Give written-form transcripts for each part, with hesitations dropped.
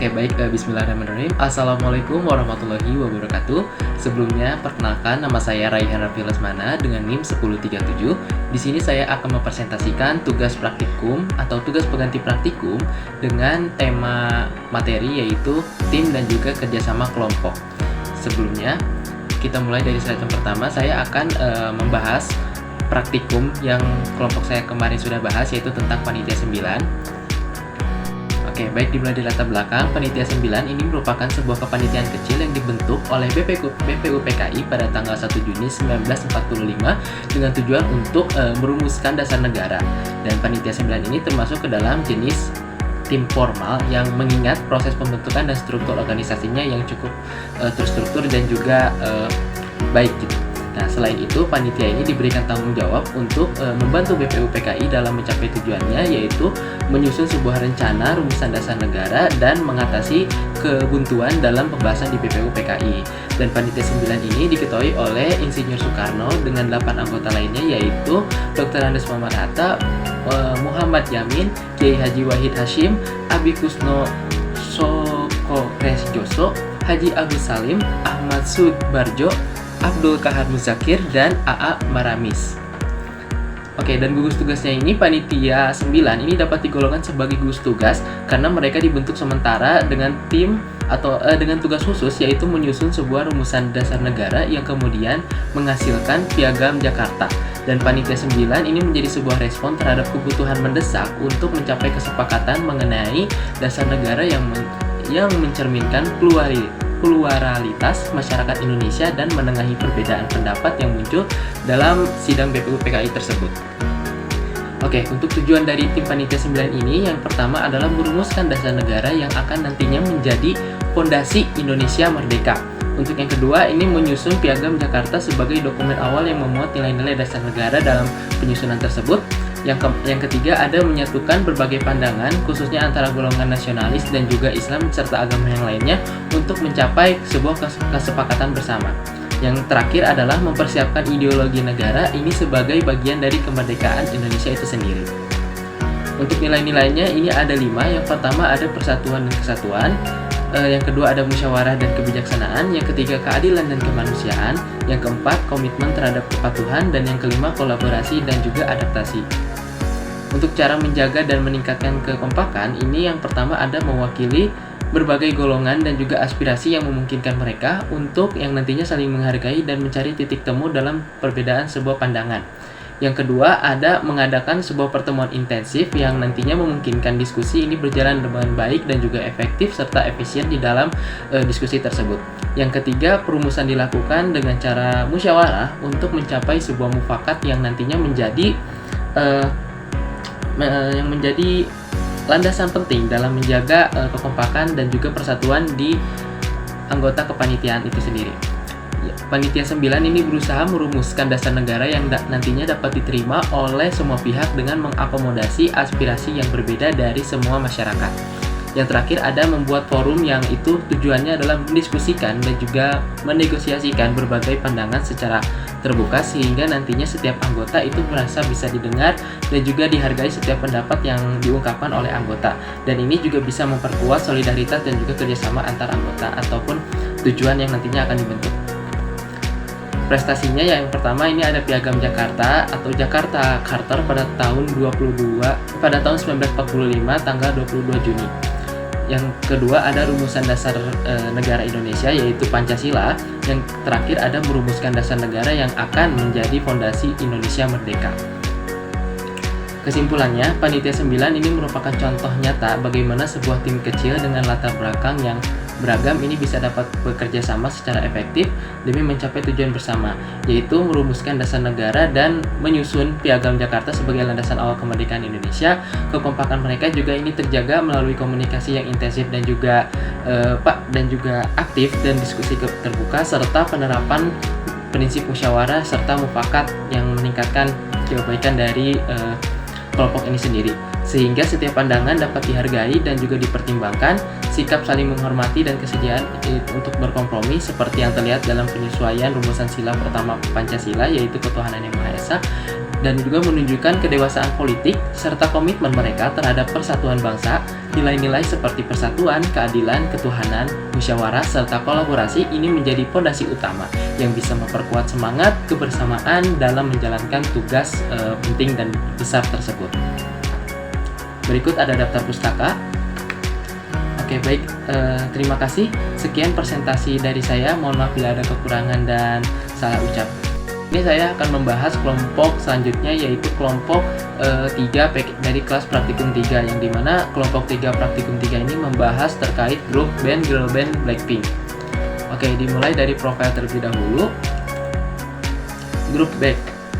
Oke, baik. Bismillahirrahmanirrahim. Assalamualaikum warahmatullahi wabarakatuh. Sebelumnya, perkenalkan nama saya Raihan Raffi Lesmana dengan NIM 1037. Di sini saya akan mempresentasikan tugas praktikum atau tugas pengganti praktikum dengan tema materi yaitu tim dan juga kerjasama kelompok. Sebelumnya, kita mulai dari slide yang pertama. Saya akan membahas praktikum yang kelompok saya kemarin sudah bahas, yaitu tentang Panitia 9. Oke, baik, dimulai dari latar belakang. Panitia 9 ini merupakan sebuah kepanitiaan kecil yang dibentuk oleh BPUPKI pada tanggal 1 Juni 1945 dengan tujuan untuk merumuskan dasar negara. Dan Panitia 9 ini termasuk ke dalam jenis tim formal yang mengingat proses pembentukan dan struktur organisasinya yang cukup terstruktur dan juga baik gitu. Nah, selain itu, panitia ini diberikan tanggung jawab untuk membantu BPUPKI dalam mencapai tujuannya, yaitu menyusun sebuah rencana rumusan dasar negara dan mengatasi kebuntuan dalam pembahasan di BPUPKI. Dan Panitia 9 ini diketuai oleh Insinyur Soekarno dengan 8 anggota lainnya, yaitu Dr. Andes Muhammad Hatta, Muhammad Yamin, Kiai Haji Wahid Hashim, Abi Kusno Sokoresjoso, Haji Agus Salim, Ahmad Sudbarjo, Abdul Kahar Muzakir, dan AA Maramis. Oke, dan gugus tugasnya ini Panitia 9 ini dapat digolongkan sebagai gugus tugas karena mereka dibentuk sementara dengan tim atau dengan tugas khusus, yaitu menyusun sebuah rumusan dasar negara yang kemudian menghasilkan Piagam Jakarta. Dan Panitia 9 ini menjadi sebuah respon terhadap kebutuhan mendesak untuk mencapai kesepakatan mengenai dasar negara yang mencerminkan pluralitas masyarakat Indonesia dan menengahi perbedaan pendapat yang muncul dalam sidang BPUPKI tersebut. Oke, untuk tujuan dari tim Panitia 9 ini, yang pertama adalah merumuskan dasar negara yang akan nantinya menjadi fondasi Indonesia merdeka. Untuk yang kedua, ini menyusun Piagam Jakarta sebagai dokumen awal yang memuat nilai-nilai dasar negara dalam penyusunan tersebut. Yang ketiga, ada menyatukan berbagai pandangan, khususnya antara golongan nasionalis dan juga Islam serta agama yang lainnya untuk mencapai sebuah kesepakatan bersama. Yang terakhir adalah mempersiapkan ideologi negara ini sebagai bagian dari kemerdekaan Indonesia itu sendiri. Untuk nilai-nilainya ini ada 5. Yang pertama ada persatuan dan kesatuan. Yang kedua ada musyawarah dan kebijaksanaan. Yang ketiga keadilan dan kemanusiaan. Yang keempat komitmen terhadap kepatuhan. Dan yang kelima kolaborasi dan juga adaptasi. Untuk cara menjaga dan meningkatkan kekompakan, ini yang pertama ada mewakili berbagai golongan dan juga aspirasi yang memungkinkan mereka untuk yang nantinya saling menghargai dan mencari titik temu dalam perbedaan sebuah pandangan. Yang kedua ada mengadakan sebuah pertemuan intensif yang nantinya memungkinkan diskusi ini berjalan dengan baik dan juga efektif serta efisien di dalam diskusi tersebut. Yang ketiga, perumusan dilakukan dengan cara musyawarah untuk mencapai sebuah mufakat yang nantinya menjadi landasan penting dalam menjaga kekompakan dan juga persatuan di anggota kepanitiaan itu sendiri. Panitia 9 ini berusaha merumuskan dasar negara yang nantinya dapat diterima oleh semua pihak dengan mengakomodasi aspirasi yang berbeda dari semua masyarakat. Yang terakhir ada membuat forum yang itu tujuannya adalah mendiskusikan dan juga menegosiasikan berbagai pandangan secara terbuka sehingga nantinya setiap anggota itu merasa bisa didengar dan juga dihargai setiap pendapat yang diungkapkan oleh anggota. Dan ini juga bisa memperkuat solidaritas dan juga kerjasama antar anggota ataupun tujuan yang nantinya akan dibentuk. Prestasinya yang pertama ini ada Piagam Jakarta atau Jakarta Charter pada tahun 1945 tanggal 22 Juni. Yang kedua ada rumusan dasar negara Indonesia yaitu Pancasila. Yang terakhir ada merumuskan dasar negara yang akan menjadi fondasi Indonesia merdeka. Kesimpulannya, Panitia 9 ini merupakan contoh nyata bagaimana sebuah tim kecil dengan latar belakang yang beragam ini bisa dapat bekerja sama secara efektif demi mencapai tujuan bersama, yaitu merumuskan dasar negara dan menyusun Piagam Jakarta sebagai landasan awal kemerdekaan Indonesia. Kekompakan mereka juga ini terjaga melalui komunikasi yang intensif dan juga aktif dan diskusi terbuka serta penerapan prinsip musyawarah serta mufakat yang meningkatkan kebaikan dari kelompok ini sendiri, sehingga setiap pandangan dapat dihargai dan juga dipertimbangkan, sikap saling menghormati dan kesediaan untuk berkompromi seperti yang terlihat dalam penyesuaian rumusan sila pertama Pancasila yaitu ketuhanan yang Maha Esa dan juga menunjukkan kedewasaan politik serta komitmen mereka terhadap persatuan bangsa. Nilai-nilai seperti persatuan, keadilan, ketuhanan, musyawarah, serta kolaborasi ini menjadi fondasi utama yang bisa memperkuat semangat kebersamaan dalam menjalankan tugas penting dan besar tersebut. Berikut ada daftar pustaka. Oke, baik, terima kasih. Sekian presentasi dari saya. Mohon maaf bila ada kekurangan dan salah ucap. Ini saya akan membahas kelompok selanjutnya, yaitu kelompok 3 dari kelas praktikum 3, yang dimana kelompok 3 praktikum 3 ini membahas terkait grup band girl band Blackpink. Oke, dimulai dari profil terlebih dahulu.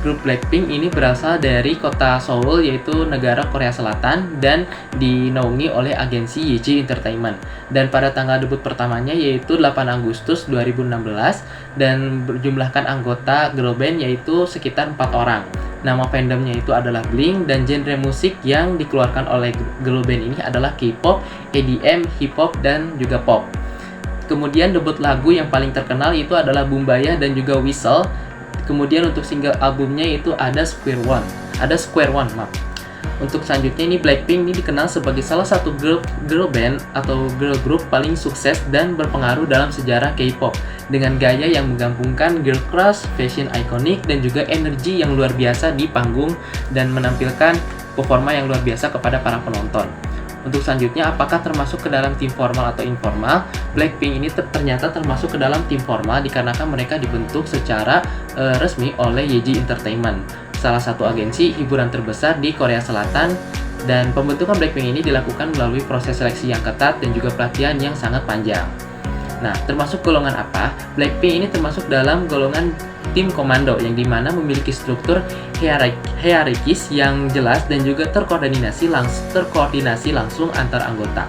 Grup Blackpink ini berasal dari kota Seoul, yaitu negara Korea Selatan, dan dinaungi oleh agensi YG Entertainment. Dan pada tanggal debut pertamanya yaitu 8 Agustus 2016, dan berjumlahkan anggota girl band yaitu sekitar 4 orang. Nama fandomnya itu adalah Blink, dan genre musik yang dikeluarkan oleh girl band ini adalah K-pop, EDM, hip hop, dan juga pop. Kemudian debut lagu yang paling terkenal itu adalah Bumbaya dan juga Whistle. Kemudian untuk single albumnya itu ada Square One. Untuk selanjutnya ini Blackpink ini dikenal sebagai salah satu girl band atau girl group paling sukses dan berpengaruh dalam sejarah K-pop, dengan gaya yang menggabungkan girl crush, fashion ikonik, dan juga energi yang luar biasa di panggung dan menampilkan performa yang luar biasa kepada para penonton. Untuk selanjutnya, apakah termasuk ke dalam tim formal atau informal? Blackpink ini ternyata termasuk ke dalam tim formal dikarenakan mereka dibentuk secara resmi oleh YG Entertainment, salah satu agensi hiburan terbesar di Korea Selatan, dan pembentukan Blackpink ini dilakukan melalui proses seleksi yang ketat dan juga pelatihan yang sangat panjang. Nah, termasuk golongan apa? Blackpink ini termasuk dalam golongan tim komando, yang dimana memiliki struktur hierarkis yang jelas dan juga terkoordinasi langsung antar anggota,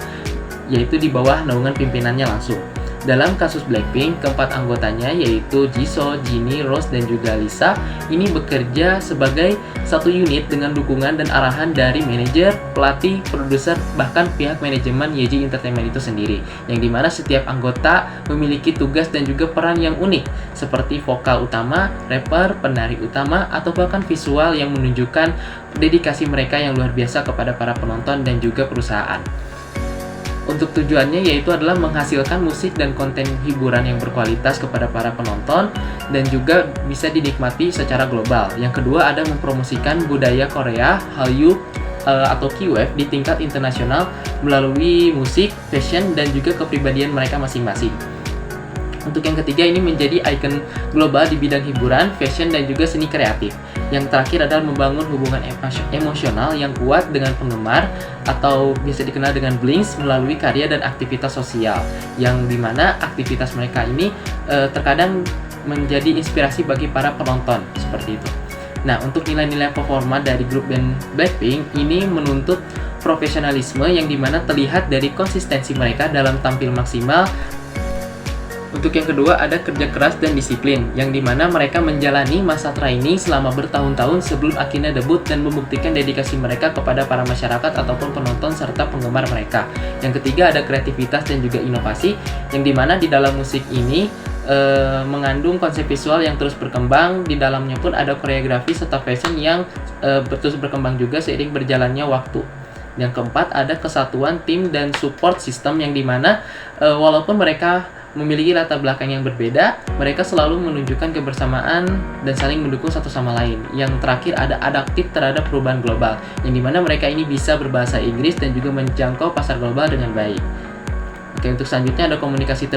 yaitu di bawah naungan pimpinannya langsung. Dalam kasus Blackpink, keempat anggotanya yaitu Jisoo, Jennie, Rose, dan juga Lisa ini bekerja sebagai satu unit dengan dukungan dan arahan dari manajer, pelatih, produser, bahkan pihak manajemen YG Entertainment itu sendiri, yang dimana setiap anggota memiliki tugas dan juga peran yang unik seperti vokal utama, rapper, penari utama, atau bahkan visual yang menunjukkan dedikasi mereka yang luar biasa kepada para penonton dan juga perusahaan. Untuk tujuannya yaitu adalah menghasilkan musik dan konten hiburan yang berkualitas kepada para penonton dan juga bisa dinikmati secara global. Yang kedua ada mempromosikan budaya Korea, Hallyu atau K-wave di tingkat internasional melalui musik, fashion, dan juga kepribadian mereka masing-masing. Untuk yang ketiga ini menjadi ikon global di bidang hiburan, fashion, dan juga seni kreatif. Yang terakhir adalah membangun hubungan emosional yang kuat dengan penggemar atau bisa dikenal dengan Blinks melalui karya dan aktivitas sosial, yang dimana aktivitas mereka ini terkadang menjadi inspirasi bagi para penonton seperti itu. Nah, untuk nilai-nilai performa dari grup band Blackpink ini menuntut profesionalisme yang dimana terlihat dari konsistensi mereka dalam tampil maksimal. Untuk yang kedua ada kerja keras dan disiplin, yang dimana mereka menjalani masa training selama bertahun-tahun sebelum akhirnya debut dan membuktikan dedikasi mereka kepada para masyarakat ataupun penonton serta penggemar mereka. Yang ketiga ada kreativitas dan juga inovasi, yang dimana di dalam musik ini mengandung konsep visual yang terus berkembang. Di dalamnya pun ada koreografi serta fashion yang terus berkembang juga seiring berjalannya waktu. Yang keempat ada kesatuan tim dan support system, yang dimana walaupun mereka memiliki latar belakang yang berbeda, mereka selalu menunjukkan kebersamaan dan saling mendukung satu sama lain. Yang terakhir ada adaptif terhadap perubahan global, yang dimana mereka ini bisa berbahasa Inggris dan juga menjangkau pasar global dengan baik. Oke, untuk selanjutnya ada komunikasi